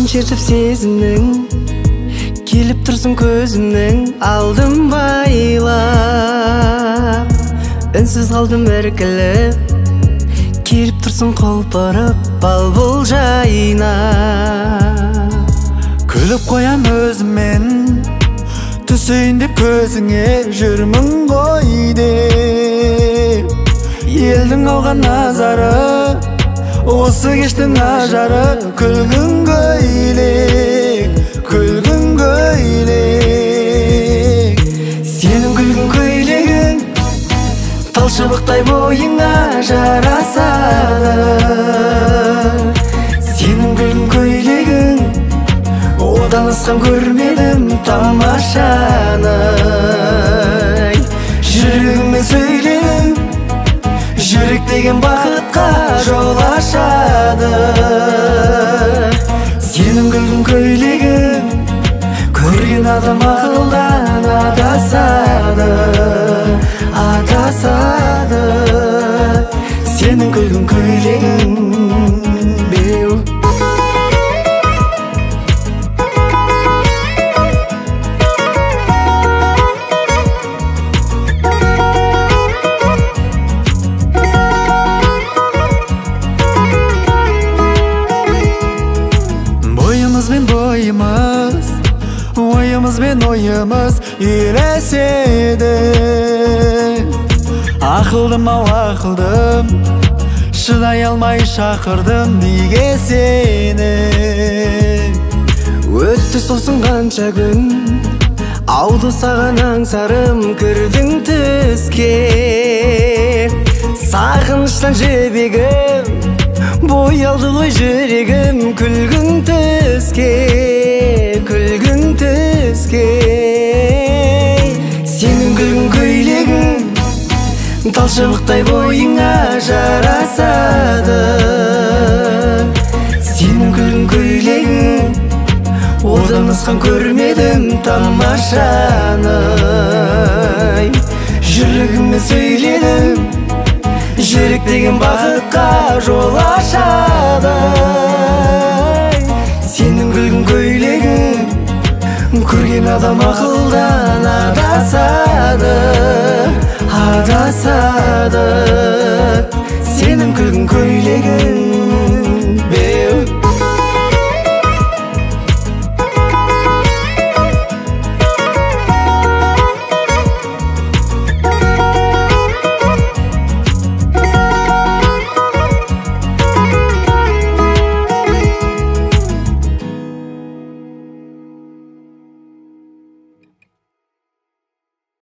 шертіп сезімнің, келіп тұрсың көзімнің алдым байлап. Үнсіз қалдым іркіліп, келіп тұрсың құлпырып балбұл жайнап. Күліп қоям өзіммен, түсейін деп көзіңе жүрмін ғой деп. Елдің алған назары, осы кештің ажары, күлгін көйлек, күлгін көйлек. Сенің күлгін көйлегің талшыбықтай бойыңа жарасады. Сенің күлгін көйлегің одан асқан көрмедім тамашаны. Жүрегіме сөйледің, жүрек деген бақытқа жол ашады. Сенің күлгін көйлегің көрген адам ақылдан адасады, адасады. Сенің күлгін көйлегің беу. Ойымыз бен ойымыз үйлеседі. Ақылдым ау ақылдым, шыдай алмай шақырдым неге сені. Өтті сосын қанша күн, ауды саған аңсарым кірдің түске. Сағыныштан жебегім, боялды ғой жүрегім күлгін түске, күлгін түске. Сенің күлгін көйлегің талшыбықтай бойыңа жарасады. Сенің күлгін көйлегің одан асқан көрмедім тамашаны. Жүрегіме сөйледім, жүрек деген бақытқа жол ашады. Сенің күлгін көйлегің көрген адам ақылдан адасады, адасады. Сенің күлгін көйлегің